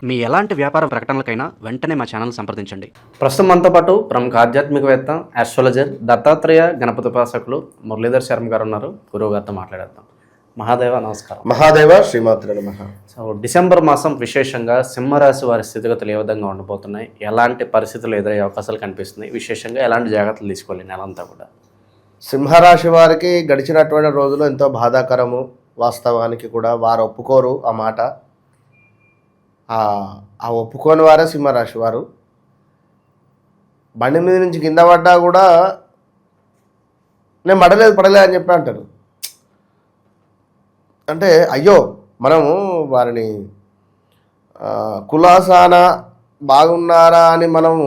మీ ఎలాంటి వ్యాపార ప్రకటనలకైనా వెంటనే మా ఛానల్ సంప్రదించండి. ప్రస్తుతం మనతో పాటు ప్రముఖ ఆధ్యాత్మికవేత్త, ఆస్ట్రాలజర్, దత్తాత్రేయ గణపతి ఉపాసకులు మురళీధర్ శర్మ గారు ఉన్నారు. గురువు గారితో మాట్లాడేద్దాం. మహాదేవ నమస్కారం. మహాదేవ శ్రీమాత్రే నమః. సో డిసెంబర్ మాసం విశేషంగా సింహరాశి వారి స్థితిగతులు ఏ విధంగా ఉండబోతున్నాయి, ఎలాంటి పరిస్థితులు ఎదురయ్యే అవకాశాలు కనిపిస్తున్నాయి, విశేషంగా ఎలాంటి జాగ్రత్తలు తీసుకోవాలి నెలంతా కూడా? సింహరాశి వారికి గడిచినటువంటి రోజులు ఎంతో బాధాకరము. వాస్తవానికి కూడా వారు ఒప్పుకోరు ఆ మాట. ఆ ఒప్పుకోని వారే సింహరాశి వారు. బండి మీద నుంచి కింద పడ్డా కూడా నేను పడలేదు అని చెప్పి అంటారు. అంటే అయ్యో మనము వారిని కులాసాన బాగున్నారా అని మనము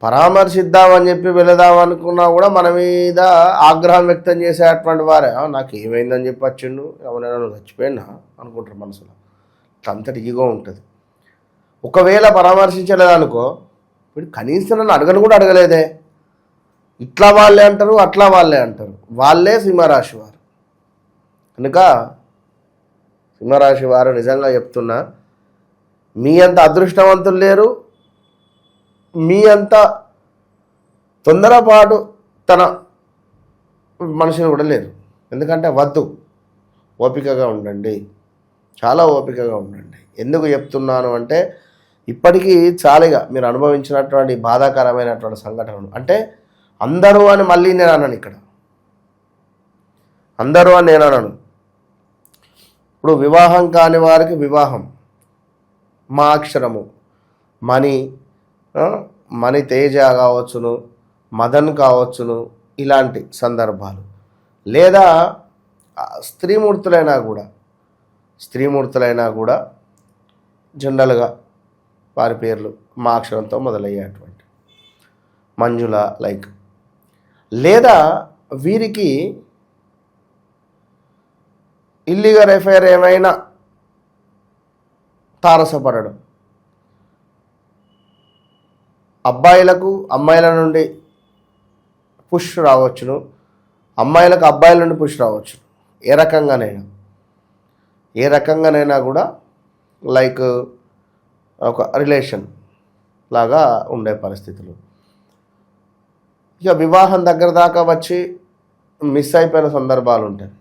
పరామర్శిద్దామని చెప్పి వెళదాం అనుకున్నా కూడా మన మీద ఆగ్రహం వ్యక్తం చేసేటువంటి వారే నాకు ఏమైందని చెప్పి వచ్చిండు, ఎవరైనా నువ్వు చచ్చిపోయినా అనుకుంటారు మనసులో. అంతటి ఈగో ఉంటుంది. ఒకవేళ పరామర్శించలేదనుకో, వీడు కనీసం నన్ను అడగను కూడా అడగలేదే, ఇట్లా వాళ్ళే అంటారు, అట్లా వాళ్ళే అంటారు. వాళ్ళే సింహరాశి వారు. కనుక సింహరాశి వారు నిజంగా చెప్తున్నా, మీ అంత అదృష్టవంతులు లేరు, మీ అంత తొందరపాటు తన మనుషులు కూడా లేరు. ఎందుకంటే వద్దు, ఓపికగా ఉండండి, చాలా ఓపికగా ఉండండి. ఎందుకు చెప్తున్నాను అంటే, ఇప్పటికీ చాలుగా మీరు అనుభవించినటువంటి బాధాకరమైనటువంటి సంఘటనలు. అంటే అందరూ అని మళ్ళీ నేను అన్నాను, ఇక్కడ అందరూ అని నేను అన్నాను. ఇప్పుడు వివాహం కాని వారికి వివాహం, మా అక్షరము, మణి తేజ కావచ్చును, మదన్ కావచ్చును, ఇలాంటి సందర్భాలు. లేదా స్త్రీమూర్తులైనా కూడా జనరల్గా వారి పేర్లు మా అక్షరంతో మొదలయ్యేటువంటి మంజుల లైక్. లేదా వీరికి ఇల్లీగల్ ఎఫైర్ ఏమైనా తారసపడడం, అబ్బాయిలకు అమ్మాయిల నుండి పుష్ రావచ్చును, అమ్మాయిలకు అబ్బాయిల నుండి పుష్ రావచ్చు. ఏ రకంగానైనా కూడా లైక్ ఒక రిలేషన్ లాగా ఉండే పరిస్థితులు. ఇక వివాహం దగ్గర దాకా వచ్చి మిస్ అయిపోయిన సందర్భాలు ఉంటాయి.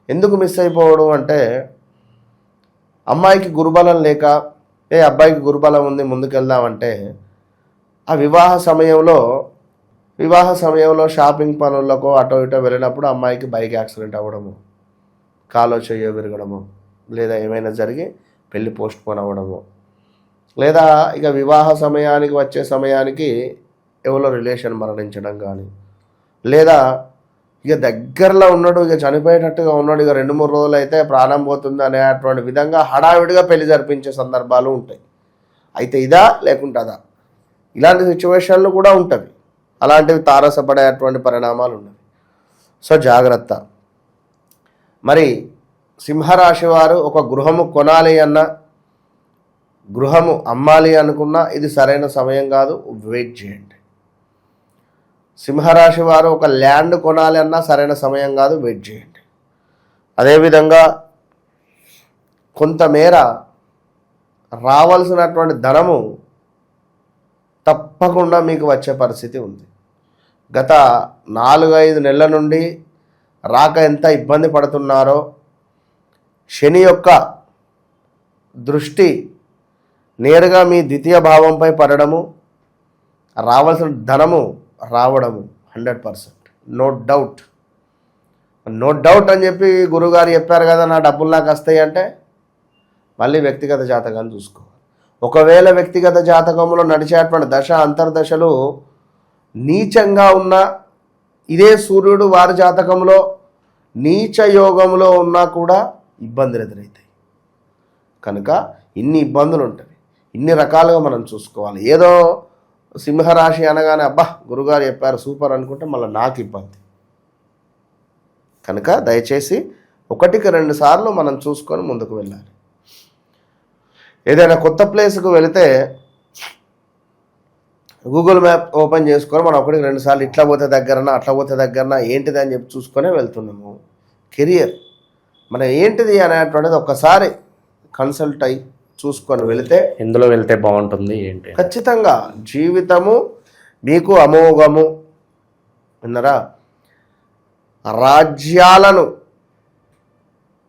ఎందుకు మిస్ అయిపోవడం అంటే, అమ్మాయికి గురుబలం లేక అబ్బాయికి గురుబలం ఉంది ముందుకెళ్దామంటే, ఆ వివాహ సమయంలో షాపింగ్ పనులకు అటో ఇటో వెళ్ళినప్పుడు అమ్మాయికి బైక్ యాక్సిడెంట్ అవ్వడము, కాలో చెయ్యో విరగడము, లేదా ఏమైనా జరిగి పెళ్ళి పోస్ట్పోన్ అవ్వడము, లేదా ఇక వివాహ సమయానికి వచ్చే సమయానికి ఎవరో రిలేషన్ మరణించడం కానీ, లేదా ఇక దగ్గరలో ఉన్నాడు, ఇక చనిపోయేటట్టుగా ఉన్నాడు, ఇక 2-3 రోజులు అయితే ప్రాణం పోతుంది అనేటువంటి విధంగా హడావిడిగా పెళ్లి జరిపించే సందర్భాలు ఉంటాయి. అయితే ఇదా లేకుంటే అదా, ఇలాంటి సిచ్యువేషన్లు కూడా ఉంటవి. అలాంటివి తారసపడేటువంటి పరిణామాలు ఉన్నవి. సో జాగ్రత్త. మరి సింహరాశి వారు ఒక గృహము కొనాలి అన్నా, గృహము అమ్మాలి అనుకున్నా ఇది సరైన సమయం కాదు, వెయిట్ చేయండి. సింహరాశి వారు ఒక ల్యాండ్ కొనాలి అన్నా సరైన సమయం కాదు, వెయిట్ చేయండి. అదేవిధంగా కొంతమేర రావాల్సినటువంటి ధనము తప్పకుండా మీకు వచ్చే పరిస్థితి ఉంది. గత 4-5 నెలల నుండి రాక ఎంత ఇబ్బంది పడుతున్నారో, శని యొక్క దృష్టి నేరుగా మీ ద్వితీయ భావంపై పడడము, రావాల్సిన ధనము రావడము 100%, నో డౌట్ అని చెప్పి గురువుగారు చెప్పారు కదా, నా డబ్బులు నాకు వస్తాయి అంటే మళ్ళీ వ్యక్తిగత జాతకాన్ని చూసుకోవాలి. ఒకవేళ వ్యక్తిగత జాతకంలో నడిచేటువంటి దశ అంతర్దశలు నీచంగా ఉన్న, ఇదే సూర్యుడు వారి జాతకంలో నీచ యోగంలో ఉన్నా కూడా ఇబ్బందులు ఎదురవుతాయి. కనుక ఇన్ని ఇబ్బందులు ఉంటాయి, ఇన్ని రకాలుగా మనం చూసుకోవాలి. ఏదో సింహరాశి అనగానే అబ్బా గురుగారు చెప్పారు సూపర్ అనుకుంటే మళ్ళీ నాకు ఇబ్బంది. కనుక దయచేసి 1-2 సార్లు మనం చూసుకొని ముందుకు వెళ్ళాలి. ఏదైనా కొత్త ప్లేస్కు వెళితే గూగుల్ మ్యాప్ ఓపెన్ చేసుకొని మనం 1-2 సార్లు ఇట్లా పోతే దగ్గరనా అట్లా పోతే దగ్గరనా ఏంటిది అని చెప్పి చూసుకొనే వెళ్తున్నాము. కెరియర్ మన ఏంటిది అనేటువంటిది ఒక్కసారి కన్సల్ట్ అయ్యి చూసుకొని వెళితే ఎందులో వెళ్తే బాగుంటుంది ఏంటి? ఖచ్చితంగా జీవితము మీకు అమోఘము. విన్నరా? రాజ్యాలను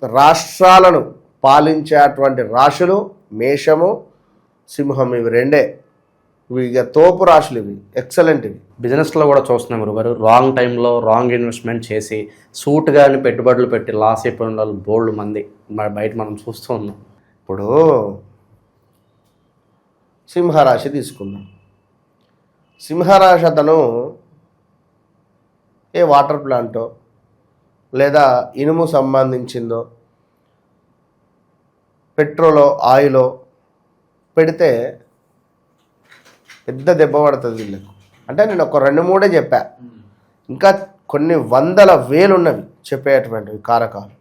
రాష్ట్రాలను పాలించేటువంటి రాశులు మేషము సింహం. ఇవి రెండే. ఇవి ఇక తోపు రాశులు, ఇవి ఎక్సలెంట్. ఇవి బిజినెస్లో కూడా చూస్తున్నాం గురుగారు, రాంగ్ టైంలో రాంగ్ ఇన్వెస్ట్మెంట్ చేసి సూట్ కానీ పెట్టుబడులు పెట్టి లాస్ అయిపోయిన వాళ్ళు బోల్డ్ మంది బయట మనం చూస్తూ ఉన్నాం. ఇప్పుడు సింహరాశి తీసుకుందాం. సింహరాశి అతను ఏ వాటర్ ప్లాంటో లేదా ఇనుము సంబంధించిందో పెట్రోలో ఆయిలో పెడితే పెద్ద దెబ్బ పడుతుంది వీళ్ళకు. అంటే నేను ఒక 2-3 చెప్పా, ఇంకా కొన్ని వందల వేలు ఉన్నవి చెప్పేటువంటివి కారకాలు.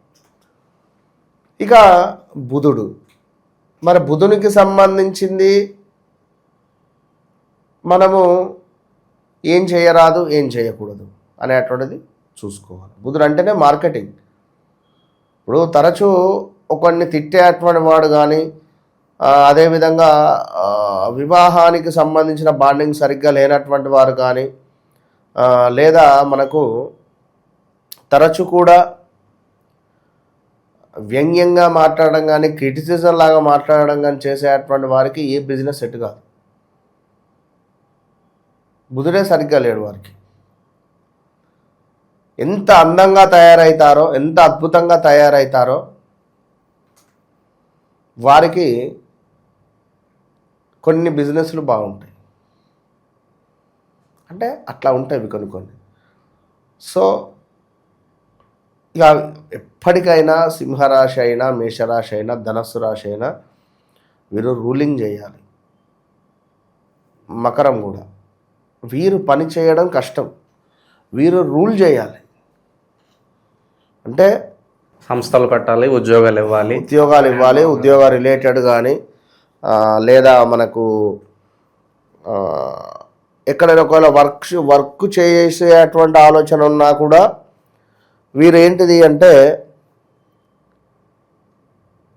ఇక బుధుడు, మరి బుధునికి సంబంధించింది మనము ఏం చేయరాదు ఏం చేయకూడదు అనేటువంటిది చూసుకోవాలి. బుధుడు అంటేనే మార్కెటింగ్. ఇప్పుడు తరచూ ఒకరిని తిట్టేటువంటి వాడు కానీ, అదేవిధంగా వివాహానికి సంబంధించిన బాండింగ్ సరిగ్గా లేనటువంటి వారు కానీ, లేదా మనకు తరచు కూడా వ్యంగ్యంగా మాట్లాడడం కానీ, క్రిటిసిజం లాగా మాట్లాడడం కానీ చేసేటువంటి వారికి ఏ బిజినెస్ సెట్ కాదు. బుధుడే సరిగ్గా లేడు వారికి. ఎంత అందంగా తయారవుతారో, ఎంత అద్భుతంగా తయారవుతారో వారికి కొన్ని బిజినెస్లు బాగుంటాయి. అంటే అట్లా ఉంటాయి కొన్ని. సో ఇక ఎప్పటికైనా సింహరాశి అయినా, మేషరాశి అయినా, ధనస్సు రాశి అయినా వీరు రూలింగ్ చేయాలి. మకరం కూడా వీరు పని చేయడం కష్టం, వీరు రూల్ చేయాలి. అంటే సంస్థలు కట్టాలి, ఉద్యోగాలు ఇవ్వాలి, ఉద్యోగ రిలేటెడ్ కానీ, లేదా మనకు ఎక్కడైనా ఒకవేళ వర్క్ చేసేటువంటి ఆలోచన ఉన్నా కూడా వీరేంటిది అంటే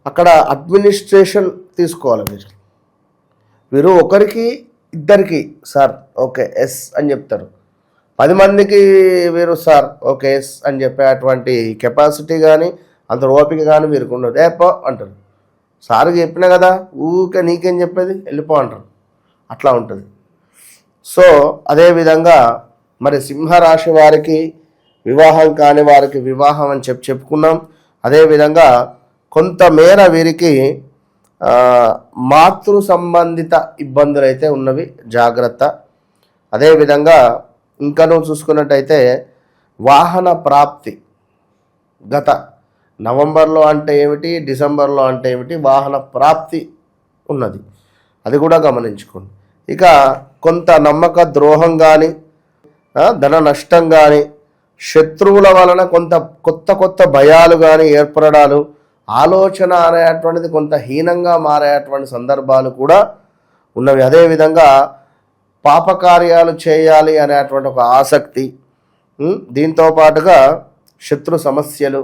అక్కడ అడ్మినిస్ట్రేషన్ తీసుకోవాలి. వీరు ఒకరికి ఇద్దరికి సార్ ఓకే ఎస్ అని చెప్తారు, 10 మందికి వీరు సార్ ఓకే ఎస్ అని చెప్పేటువంటి కెపాసిటీ కానీ అంత ఓపిక కానీ వీరికి ఉండదు. ఏపో అంటారు, సార్కి చెప్పినా కదా ఊరికే నీకేం చెప్పేది వెళ్ళిపో అంటారు. అట్లా ఉంటుంది. సో అదేవిధంగా మరి సింహరాశి వారికి వివాహం కాని వారికి వివాహం అని చెప్పుకున్నాం. అదేవిధంగా కొంతమేర వీరికి మాతృ సంబంధిత ఇబ్బందులు అయితే ఉన్నవి, జాగ్రత్త. అదేవిధంగా ఇంకా నువ్వు చూసుకున్నట్టయితే వాహన ప్రాప్తి గత నవంబర్లో అంటే ఏమిటి, డిసెంబర్లో అంటే ఏమిటి, వాహన ప్రాప్తి ఉన్నది, అది కూడా గమనించుకోండి. ఇక కొంత నమ్మక ద్రోహం కానీ, ధన నష్టం కానీ, శత్రువుల వలన కొంత కొత్త భయాలు కానీ ఏర్పడడాలు, ఆలోచన అనేటువంటిది కొంత హీనంగా మారేటువంటి సందర్భాలు కూడా ఉన్నవి. అదేవిధంగా పాపకార్యాలు చేయాలి అనేటువంటి ఒక ఆసక్తి, దీంతో పాటుగా శత్రు సమస్యలు,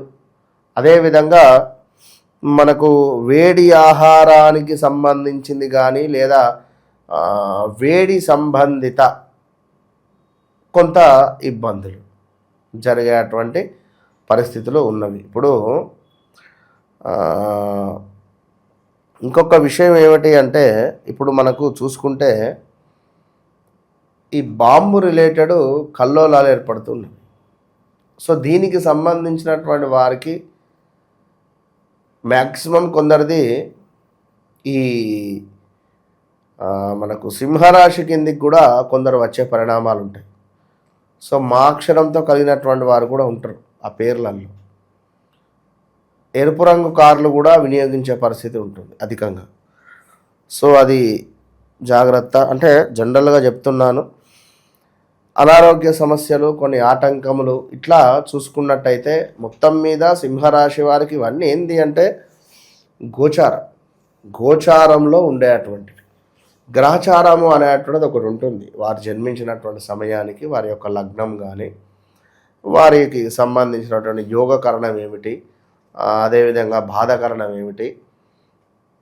అదేవిధంగా మనకు వేడి ఆహారానికి సంబంధించింది కానీ లేదా వేడి సంబంధిత కొంత ఇబ్బందులు జరిగేటువంటి పరిస్థితులు ఉన్నవి. ఇప్పుడు ఇంకొక విషయం ఏమిటి అంటే ఇప్పుడు మనకు చూసుకుంటే ఈ బాంబు రిలేటెడ్ కల్లోలాలు ఏర్పడుతున్నాయి. సో దీనికి సంబంధించినటువంటి వారికి మ్యాక్సిమం కొందరిది ఈ మనకు సింహరాశి కిందికి కూడా కొందరు వచ్చే పరిణామాలు ఉంటాయి. సో మా అక్షరంతో కలిగినటువంటి వారు కూడా ఉంటారు ఆ పేర్లలో. ఎరుపు రంగు కార్లు కూడా వినియోగించే పరిస్థితి ఉంటుంది అధికంగా. సో అది జాగ్రత్త. అంటే జనరల్గా చెప్తున్నాను, అనారోగ్య సమస్యలు, కొన్ని ఆటంకములు ఇట్లా చూసుకున్నట్టయితే మొత్తం మీద సింహరాశి వారికి ఇవన్నీ ఏంది అంటే గోచారంలో ఉండేటువంటివి. గ్రహచారము అనేటువంటిది ఒకటి ఉంటుంది. వారు జన్మించినటువంటి సమయానికి వారి యొక్క లగ్నం కానీ, వారికి సంబంధించినటువంటి యోగకరణం ఏమిటి, అదేవిధంగా బాధకరణం ఏమిటి,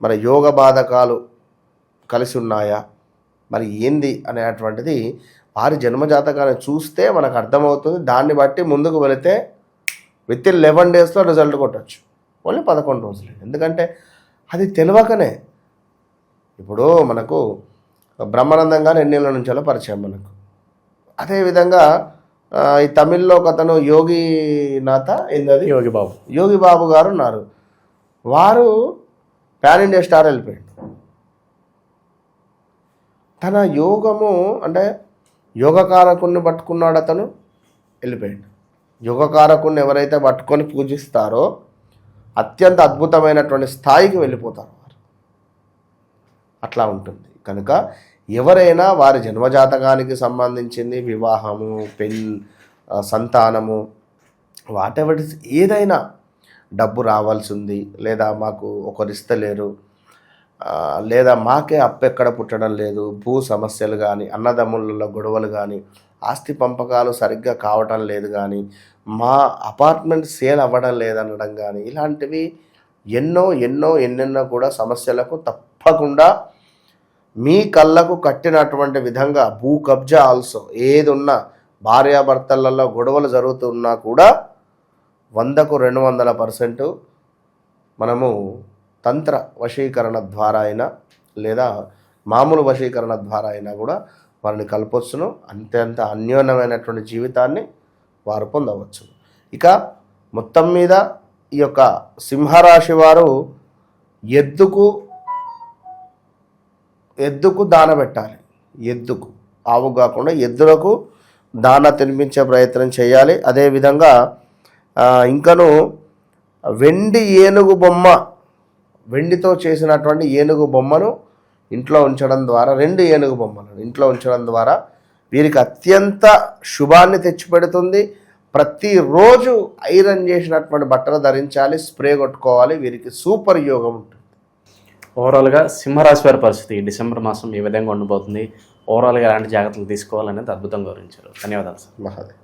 మరి యోగ బాధకాలు కలిసి ఉన్నాయా, మరి ఏంది అనేటువంటిది వారి జన్మజాతకాన్ని చూస్తే మనకు అర్థమవుతుంది. దాన్ని బట్టి ముందుకు వెళితే విత్ ఇన్ 11 డేస్లో రిజల్ట్ కొట్టచ్చు. ఓన్లీ 11 రోజులు. ఎందుకంటే అది తెలియకనే. ఇప్పుడు మనకు బ్రహ్మానందం గారు ఎన్నేళ్ళ నుంచో పరిచయం మనకు. అదేవిధంగా ఈ తమిళ్లో ఒక అతను యోగినాథ ఏందది యోగి బాబు గారు ఉన్నారు. వారు పాన్ ఇండియా స్టార్ వెళ్ళిపోయాడు. తన యోగము అంటే యోగకారకుణ్ణి పట్టుకున్నాడు, అతను వెళ్ళిపోయాడు. యోగకారకుణ్ణి ఎవరైతే పట్టుకొని పూజిస్తారో అత్యంత అద్భుతమైనటువంటి స్థాయికి వెళ్ళిపోతారు వారు. అట్లా ఉంటుంది. కనుక ఎవరైనా వారి జన్మజాతకానికి సంబంధించింది వివాహము, సంతానము, వాటెవర్ ఏదైనా, డబ్బు రావాల్సి ఉంది, లేదా మాకు ఒకరిస్తలేరు, లేదా మాకే అప్పు ఎక్కడ పుట్టడం లేదు, భూ సమస్యలు కానీ, అన్నదమ్ములలో గొడవలు కానీ, ఆస్తి పంపకాలు సరిగ్గా కావటం లేదు కానీ, మా అపార్ట్మెంట్ సేల్ అవ్వడం లేదనడం కానీ, ఇలాంటివి ఎన్నెన్నో కూడా సమస్యలకు తప్పకుండా మీ కళ్ళకు కట్టినటువంటి విధంగా భూ కబ్జా ఆల్సో ఏది ఉన్నా, భార్యాభర్తలలో గొడవలు జరుగుతున్నా కూడా 100కు 200% మనము తంత్ర వశీకరణ ద్వారా అయినా లేదా మామూలు వశీకరణ ద్వారా అయినా కూడా వారిని కలపొచ్చును. అంత అన్యోన్యమైనటువంటి జీవితాన్ని వారు పొందవచ్చు. ఇక మొత్తం మీద ఈ యొక్క సింహరాశి వారు ఎద్దుకు దాన పెట్టాలి. ఎద్దుకు, ఆవు కాకుండా ఎద్దులకు దాన తినిపించే ప్రయత్నం చేయాలి. అదేవిధంగా ఇంకను వెండి ఏనుగు బొమ్మ, వెండితో చేసినటువంటి ఏనుగు బొమ్మను ఇంట్లో ఉంచడం ద్వారా, 2 ఏనుగు బొమ్మలను ఇంట్లో ఉంచడం ద్వారా వీరికి అత్యంత శుభాన్ని తెచ్చిపెడుతుంది. ప్రతిరోజు ఐరన్ చేసినటువంటి బట్టలు ధరించాలి, స్ప్రే కొట్టుకోవాలి. వీరికి సూపర్ యోగం ఉంటుంది. ఓవరాల్గా సింహరాశి వారి పరిస్థితి ఈ డిసెంబర్ మాసం ఏ విధంగా ఉండబోతుంది, ఓవరాల్గా ఎలాంటి జాగ్రత్తలు తీసుకోవాలనేది అద్భుతంగా వివరించారు. ధన్యవాదాలు సార్. మహాదేవ్.